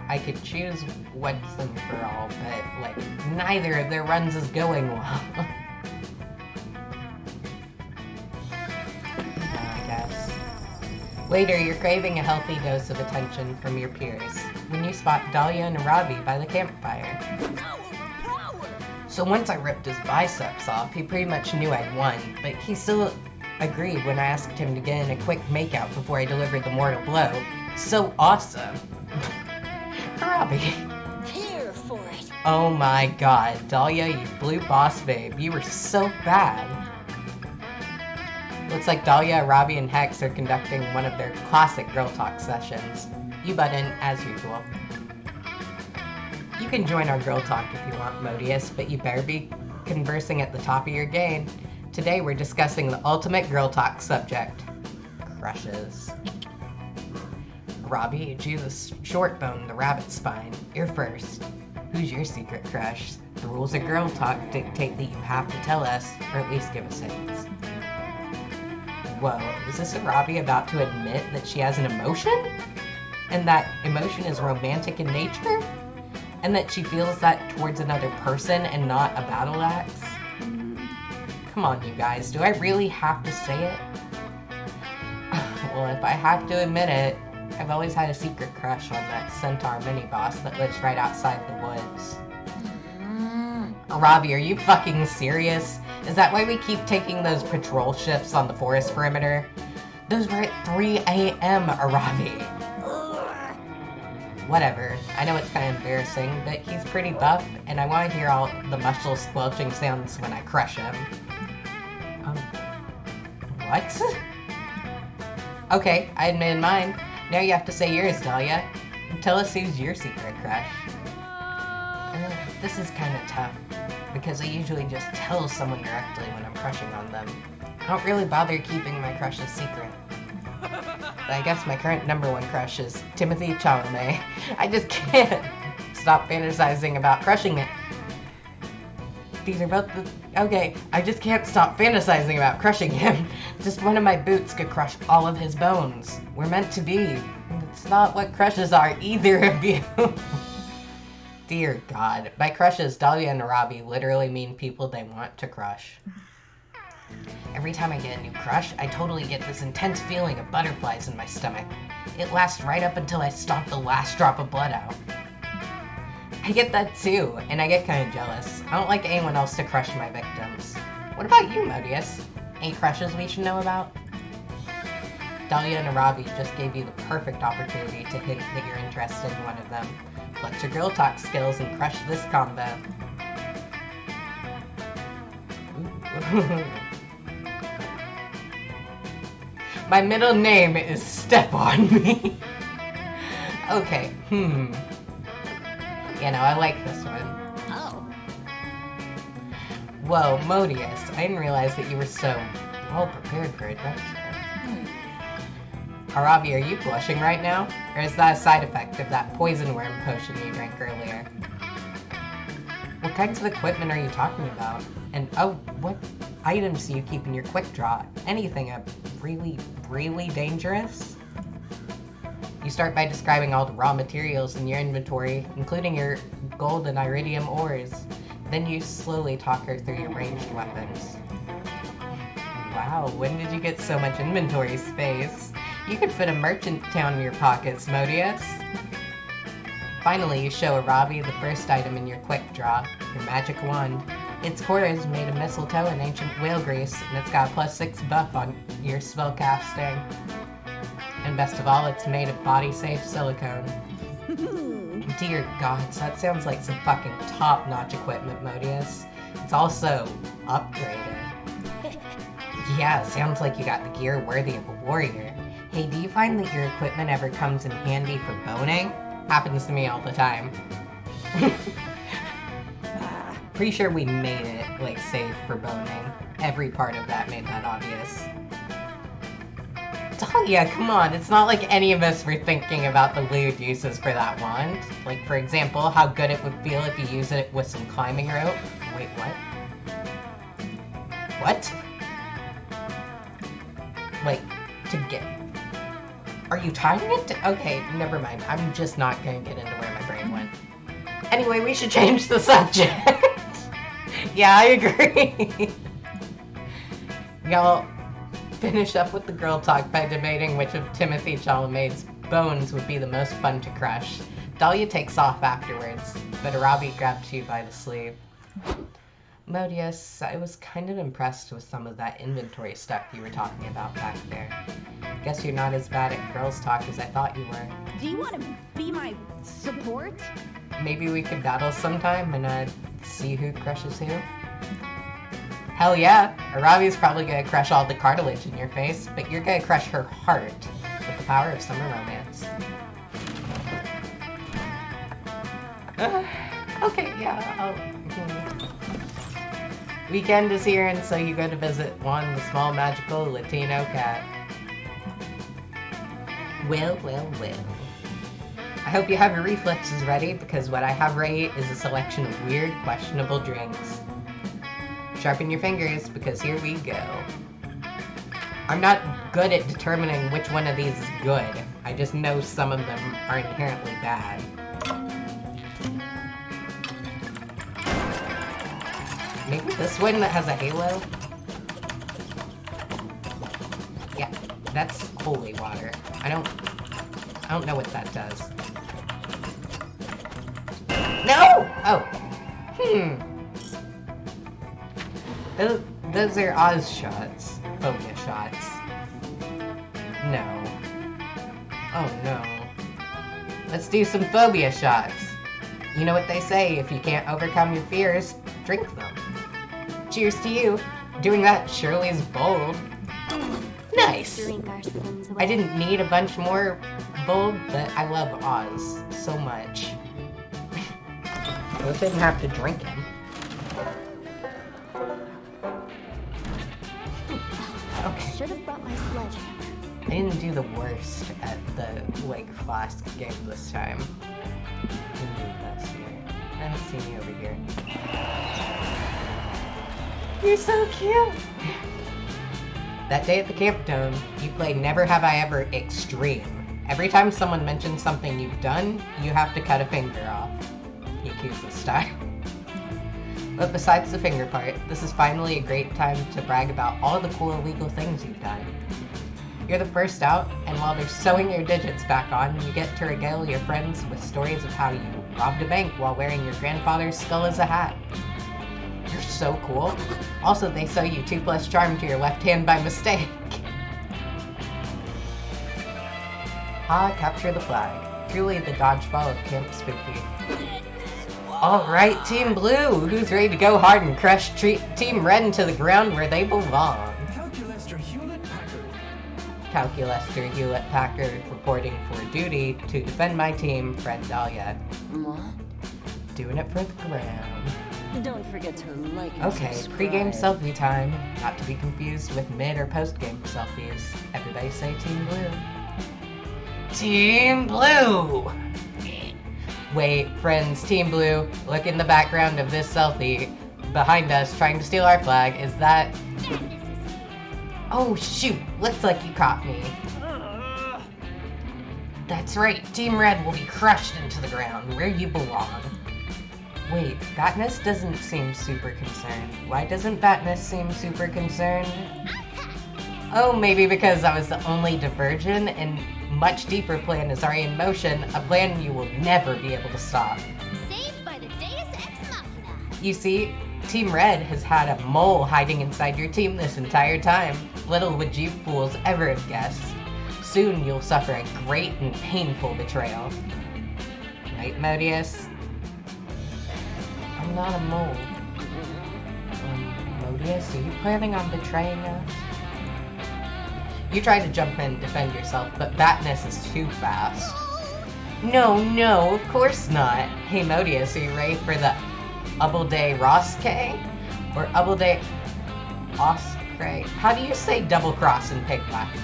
I could choose once and for all, but, like, neither of their runs is going well. I guess. Later, you're craving a healthy dose of attention from your peers when you spot Dahlia and Arabi by the campfire. So once I ripped his biceps off, he pretty much knew I'd won, but he still agreed when I asked him to get in a quick makeout before I delivered the mortal blow. So awesome. Arabi. Here for it. Oh my god, Dahlia, you blue boss babe, you were so bad. Looks like Dahlia, Arabi, and Hex are conducting one of their classic girl talk sessions. You butt in as usual. You can join our girl talk if you want, Modeus, but you better be conversing at the top of your game. Today we're discussing the ultimate girl talk subject. Crushes. Robbie, you choose a short bone, the rabbit spine. You're first. Who's your secret crush? The rules of girl talk dictate that you have to tell us, or at least give us hints. Whoa, is this a Robbie about to admit that she has an emotion? And that emotion is romantic in nature? And that she feels that towards another person and not a battle axe? Come on, you guys, do I really have to say it? Well, if I have to admit it, I've always had a secret crush on that centaur mini-boss that lives right outside the woods. Arabi, are you fucking serious? Is that why we keep taking those patrol shifts on the forest perimeter? Those were at 3 a.m., Arabi. Whatever. I know it's kind of embarrassing, but he's pretty buff, and I want to hear all the muscle squelching sounds when I crush him. What? Okay, I admitted mine. Now you have to say yours, Dahlia. Tell us who's your secret crush. This is kind of tough, because I usually just tell someone directly when I'm crushing on them. I don't really bother keeping my crushes secret. But I guess my current #1 crush is Timothy Chalamet. I just can't stop fantasizing about crushing it. These are both the... Okay, I just can't stop fantasizing about crushing him. Just one of my boots could crush all of his bones. We're meant to be. It's not what crushes are, either of you. Dear God. By crushes, Dahlia and Arabi literally mean people they want to crush. Every time I get a new crush, I totally get this intense feeling of butterflies in my stomach. It lasts right up until I stomp the last drop of blood out. I get that too, and I get kind of jealous. I don't like anyone else to crush my victims. What about you, Modeus? Any crushes we should know about? Dahlia and Arabi just gave you the perfect opportunity to hint that you're interested in one of them. Flex your girl talk skills and crush this combo. My middle name is Step On Me. Okay, You know, I like this one. Oh. Whoa, Modeus, I didn't realize that you were so well prepared for adventure. Arabi, are you blushing right now? Or is that a side effect of that poison worm potion you drank earlier? What kinds of equipment are you talking about? And oh, what items do you keep in your quick draw? Anything really, really dangerous? You start by describing all the raw materials in your inventory, including your gold and iridium ores. Then you slowly talk her through your ranged weapons. Wow, when did you get so much inventory space? You could fit a merchant town in your pockets, Modeus. Finally, you show Arabi the first item in your quick draw, your magic wand. Its core is made of mistletoe and ancient whale grease, and it's got a +6 buff on your spell casting. And best of all, it's made of body-safe silicone. Dear gods, that sounds like some fucking top-notch equipment, Modeus. It's also upgraded. Yeah, sounds like you got the gear worthy of a warrior. Hey, do you find that your equipment ever comes in handy for boning? Happens to me all the time. Pretty sure we made it, like, safe for boning. Every part of that made that obvious. Dahlia, come on, it's not like any of us were thinking about the lewd uses for that wand. Like, for example, how good it would feel if you use it with some climbing rope. Wait, what? What? Like, to get... Are you tying it to... Okay, never mind. I'm just not gonna get into where my brain went. Anyway, we should change the subject. Yeah, I agree. Y'all, finish up with the girl talk by debating which of Timothy Chalamet's bones would be the most fun to crush. Dahlia takes off afterwards, but Arabi grabs you by the sleeve. Modeus, I was kind of impressed with some of that inventory stuff you were talking about back there. Guess you're not as bad at girls talk as I thought you were. Do you want to be my support? Maybe we could battle sometime and see who crushes who? Hell yeah! Arabi's probably gonna crush all the cartilage in your face, but you're gonna crush her heart with the power of summer romance. Okay, yeah, Weekend is here, and so you go to visit Juan, the small magical Latino cat. Well, well, well. I hope you have your reflexes ready, because what I have ready is a selection of weird, questionable drinks. Sharpen your fingers, because here we go. I'm not good at determining which one of these is good. I just know some of them are inherently bad. Maybe this one that has a halo? That's holy water. I don't know what that does. No! Oh. Those are Oz shots. Phobia shots. No. Oh no. Let's do some phobia shots. You know what they say, if you can't overcome your fears, drink them. Cheers to you. Doing that surely is bold. Nice! I didn't need a bunch more bold, but I love Oz so much. I didn't have to drink him. Okay. Should have brought my sledgehammer. I didn't do the worst at the Lake Flask game this time. Didn't do the best here. I haven't seen you over here. You're so cute! That day at the Camp Dome, you played Never Have I Ever Extreme. Every time someone mentions something you've done, you have to cut a finger off. Yakuza style. But besides the finger part, this is finally a great time to brag about all the cool illegal things you've done. You're the first out, and while they're sewing your digits back on, you get to regale your friends with stories of how you robbed a bank while wearing your grandfather's skull as a hat. You're so cool. Also, they sew you 2+ charm to your left hand by mistake. Capture the flag. Truly the dodgeball of Camp Spooky. Alright, Team Blue, who's ready to go hard and crush Team Red into the ground where they belong? Calculester Hewlett-Packard reporting for duty to defend my team, Fred Dahlia. What? Doing it for the ground. Don't forget to like and Okay, subscribe. pre-game selfie time. Not to be confused with mid or post-game selfies. Everybody say Team Blue. Team Blue! Wait, friends, Team Blue, look in the background of this selfie. Behind us, trying to steal our flag, is that... Oh shoot, looks like you caught me. That's right, Team Red will be crushed into the ground, where you belong. Wait, Batness doesn't seem super concerned. Why doesn't Batness seem super concerned? Oh, maybe because I was the only diversion and much deeper plan is already in motion, a plan you will never be able to stop. Saved by the Deus Ex Machina. You see, Team Red has had a mole hiding inside your team this entire time. Little would you fools ever have guessed. Soon you'll suffer a great and painful betrayal. Right, Modeus? I'm not a mole. Modeus, are you planning on betraying us? You try to jump in and defend yourself, but Batness is too fast. No, of course not. Hey Modeus, are you ready for the Ubbleday Roske? Or Ubbleday Oscray? How do you say double cross in Pig Latin?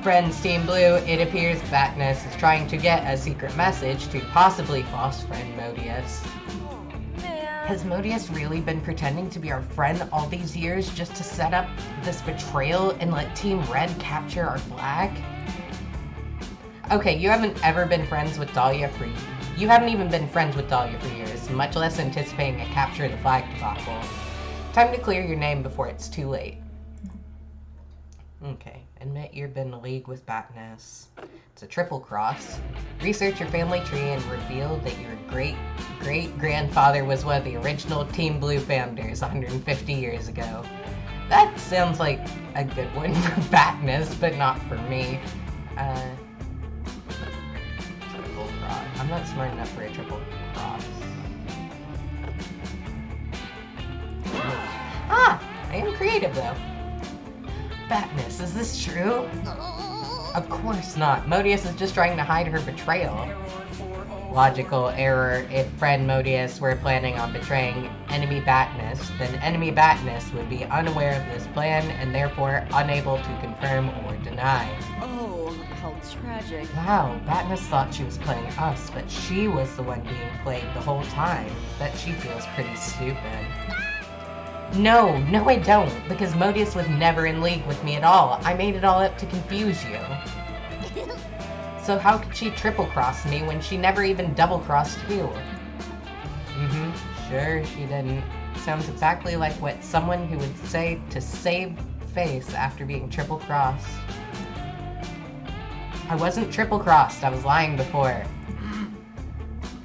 Friends, Team Blue, it appears Batness is trying to get a secret message to possibly false friend Modeus. Has Modeus really been pretending to be our friend all these years just to set up this betrayal and let Team Red capture our flag? Okay, you haven't ever been friends with Dahlia for You haven't even been friends with Dahlia for years, much less anticipating a capture of the flag debacle. Time to clear your name before it's too late. Okay, admit you've been in a league with Batness. It's a triple cross. Research your family tree and reveal that your great-great-grandfather was one of the original Team Blue founders 150 years ago. That sounds like a good one for Batness, but not for me. Triple cross. I'm not smart enough for a triple cross. I am creative though. Batness, is this true? Of course not. Modeus is just trying to hide her betrayal. Logical error. If friend Modeus were planning on betraying enemy Batness, then enemy Batness would be unaware of this plan and therefore unable to confirm or deny. Oh, how tragic. Wow, Batness thought she was playing us, but she was the one being played the whole time. Bet she feels pretty stupid. No, I don't, because Modeus was never in league with me at all. I made it all up to confuse you. So how could she triple-cross me when she never even double-crossed you? Sure she didn't. Sounds exactly like what someone who would say to save face after being triple-crossed. I wasn't triple-crossed, I was lying before.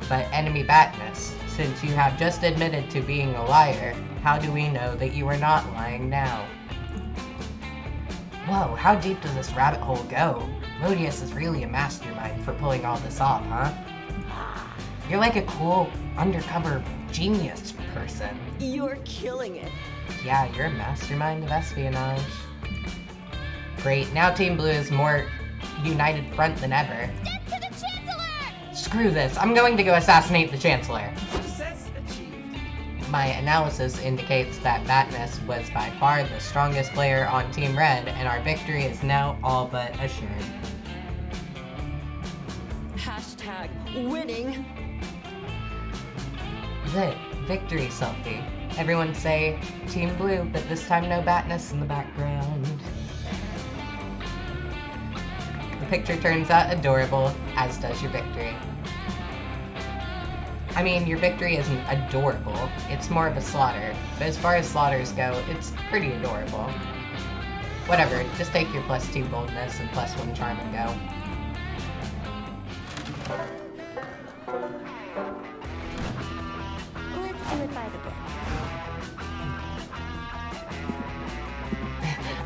But enemy Batness, since you have just admitted to being a liar, how do we know that you are not lying now? Whoa, how deep does this rabbit hole go? Modeus is really a mastermind for pulling all this off, huh? You're like a cool, undercover genius person. You're killing it. Yeah, you're a mastermind of espionage. Great, now Team Blue is more united front than ever. Step to the Chancellor! Screw this, I'm going to go assassinate the Chancellor. Success achieved. My analysis indicates that Batness was by far the strongest player on Team Red, and our victory is now all but assured. Hashtag winning. Victory selfie. Everyone say Team Blue, but this time no Batness in the background. The picture turns out adorable, as does your victory. I mean, your victory isn't adorable, it's more of a slaughter, but as far as slaughters go, it's pretty adorable. Whatever, just take your +2 boldness and +1 charm and go. Let's do it by the book.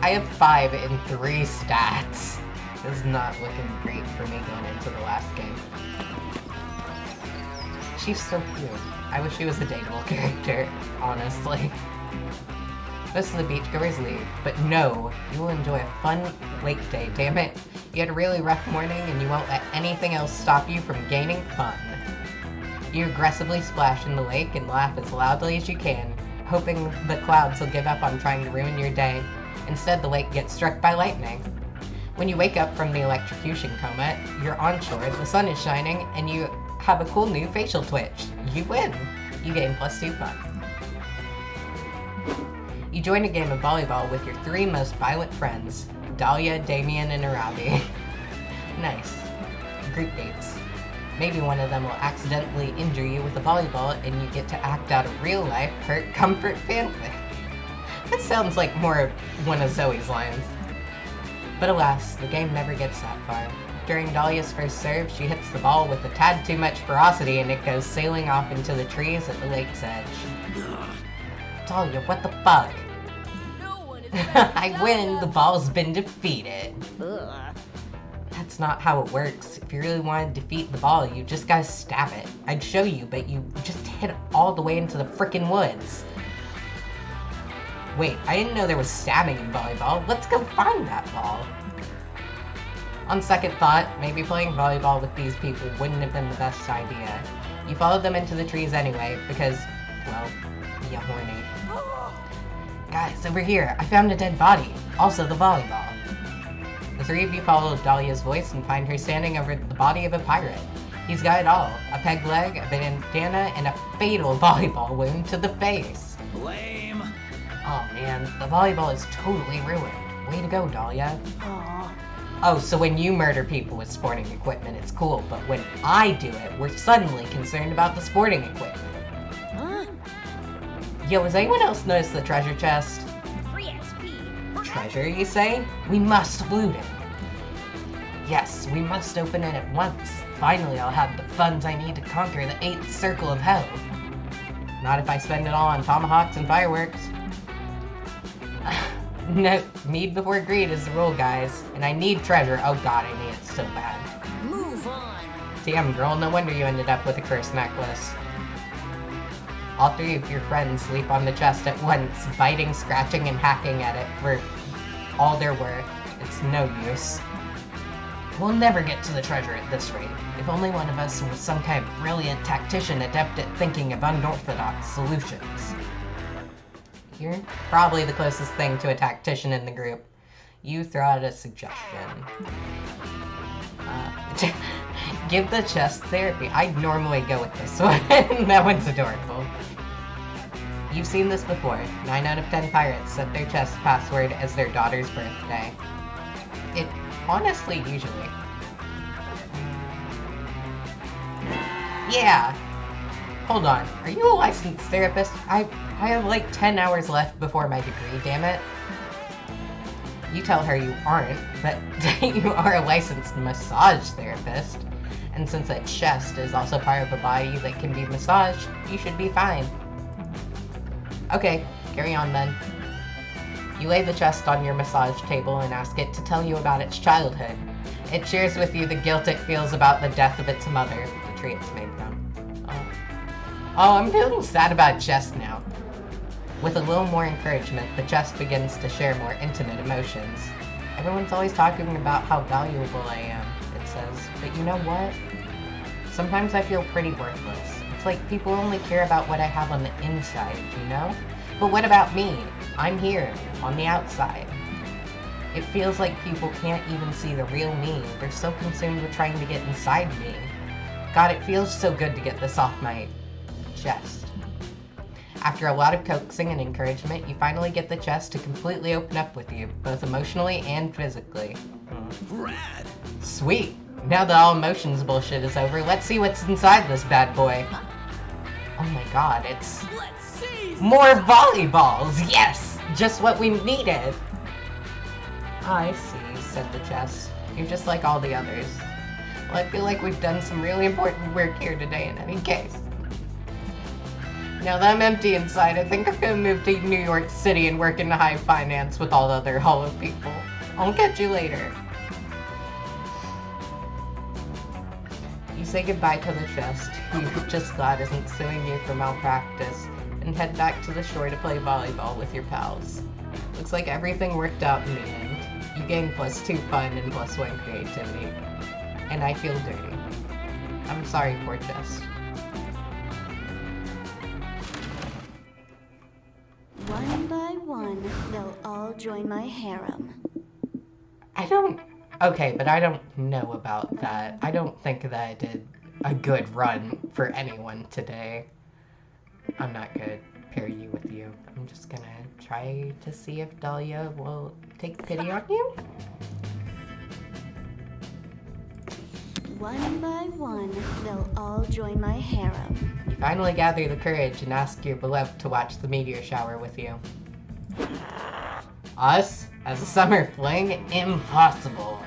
I have 5 in 3 stats. This is not looking great for me going into the last game. She's so cute. I wish she was a dateable character, honestly. Most of the beachgoers leave, but no, you will enjoy a fun lake day, damn it. You had a really rough morning and you won't let anything else stop you from gaining fun. You aggressively splash in the lake and laugh as loudly as you can, hoping the clouds will give up on trying to ruin your day. Instead, the lake gets struck by lightning. When you wake up from the electrocution coma, you're on shore, the sun is shining, and you have a cool new facial twitch. You win! You gain +2 fun. You join a game of volleyball with your 3 most violent friends, Dahlia, Damien, and Arabi. Nice. Group dates. Maybe one of them will accidentally injure you with a volleyball and you get to act out a real-life hurt comfort fanfic. That sounds like more of one of Zoe's lines. But alas, the game never gets that far. During Dahlia's first serve, she hits the ball with a tad too much ferocity and it goes sailing off into the trees at the lake's edge. Dahlia, what the fuck? No one is I win, the ball's been defeated. Ugh. That's not how it works. If you really want to defeat the ball, you just gotta stab it. I'd show you, but you just hit it all the way into the frickin' woods. Wait, I didn't know there was stabbing in volleyball. Let's go find that ball. On second thought, maybe playing volleyball with these people wouldn't have been the best idea. You followed them into the trees anyway, because, well, you're horny. Guys, over here, I found a dead body. Also the volleyball. The 3 of you follow Dahlia's voice and find her standing over the body of a pirate. He's got it all. A peg leg, a bandana, and a fatal volleyball wound to the face. Lame. Oh man, the volleyball is totally ruined. Way to go, Dahlia. Aw. Oh, so when you murder people with sporting equipment, it's cool, but when I do it, we're suddenly concerned about the sporting equipment. Huh? Yo, has anyone else noticed the treasure chest? Free XP. Treasure, you say? We must loot it. Yes, we must open it at once. Finally, I'll have the funds I need to conquer the 8th circle of hell. Not if I spend it all on tomahawks and fireworks. No, need before greed is the rule, guys. And I need treasure. Oh god, I need it so bad. Move on. Damn, girl, no wonder you ended up with a cursed necklace. All 3 of your friends sleep on the chest at once, biting, scratching, and hacking at it for all they're worth. It's no use. We'll never get to the treasure at this rate. If only one of us was some kind of brilliant tactician adept at thinking of unorthodox solutions. You're probably the closest thing to a tactician in the group. You throw out a suggestion. Give the chest therapy. I'd normally go with this one. That one's adorable. You've seen this before. 9 out of 10 pirates set their chest password as their daughter's birthday. It honestly usually. Yeah! Hold on, are you a licensed therapist? I have like 10 hours left before my degree, damn it. You tell her you aren't, but you are a licensed massage therapist. And since a chest is also part of the body that can be massaged, you should be fine. Okay, carry on then. You lay the chest on your massage table and ask it to tell you about its childhood. It shares with you the guilt it feels about the death of its mother, the tree it's made from. Oh, I'm feeling sad about chest now. With a little more encouragement, the chest begins to share more intimate emotions. Everyone's always talking about how valuable I am, it says, but you know what? Sometimes I feel pretty worthless. It's like people only care about what I have on the inside, you know? But what about me? I'm here, on the outside. It feels like people can't even see the real me. They're so consumed with trying to get inside me. God, it feels so good to get this off my chest. After a lot of coaxing and encouragement, you finally get the chest to completely open up with you, both emotionally and physically. Rad! Sweet! Now that all emotions bullshit is over, let's see what's inside this bad boy. Oh my god, it's Let's see. more volleyballs! Yes! Just what we needed! I see, said the chest. You're just like all the others. Well, I feel like we've done some really important work here today in any case. Now that I'm empty inside, I think I'm gonna move to New York City and work in high finance with all the other hollow people. I'll catch you later. You say goodbye to the chest, who you're just glad isn't suing you for malpractice, and head back to the shore to play volleyball with your pals. Looks like everything worked out in the end. You gain +2 fun and +1 creativity. And I feel dirty. I'm sorry, poor chest. One by one, they'll all join my harem. Okay, but I don't know about that. I don't think that I did a good run for anyone today. I'm not gonna pair you with you. I'm just gonna try to see if Dahlia will take pity on you. One by one, they'll all join my harem. You finally gather the courage and ask your beloved to watch the meteor shower with you. Us? As a summer fling? Impossible.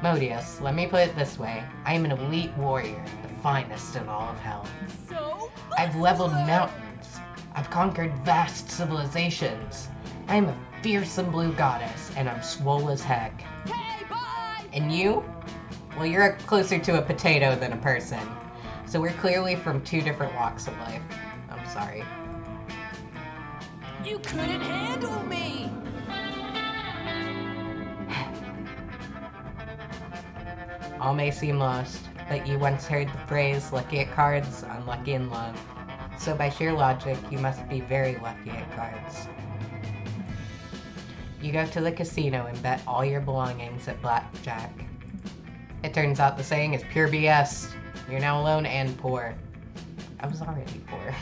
Modeus, let me put it this way. I am an elite warrior, the finest in all of hell. So. I've leveled mountains. I've conquered vast civilizations. I am a fearsome blue goddess, and I'm swole as heck. Hey, bye. And you? Well, you're closer to a potato than a person. So we're clearly from two different walks of life. I'm sorry. You couldn't handle me. All may seem lost, but you once heard the phrase, lucky at cards, unlucky in love. So by sheer logic, you must be very lucky at cards. You go to the casino and bet all your belongings at blackjack. It turns out the saying is pure BS. You're now alone and poor. I was already poor.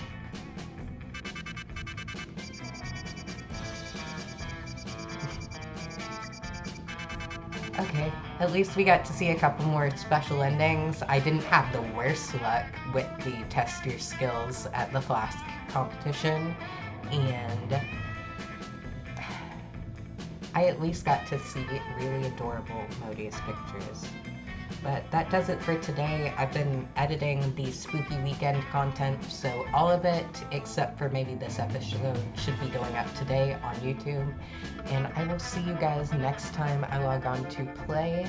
Okay, at least we got to see a couple more special endings. I didn't have the worst luck with the test your skills at the flask competition, and I at least got to see really adorable Modeus pictures. But that does it for today. I've been editing the spooky weekend content, so all of it, except for maybe this episode, should be going up today on YouTube. And I will see you guys next time I log on to play.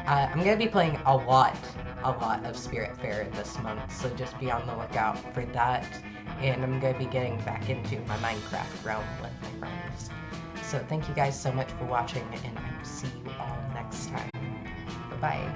I'm going to be playing a lot of Spiritfarer this month, so just be on the lookout for that. And I'm going to be getting back into my Minecraft realm with my friends. So thank you guys so much for watching, and I will see you all next time. Bye-bye.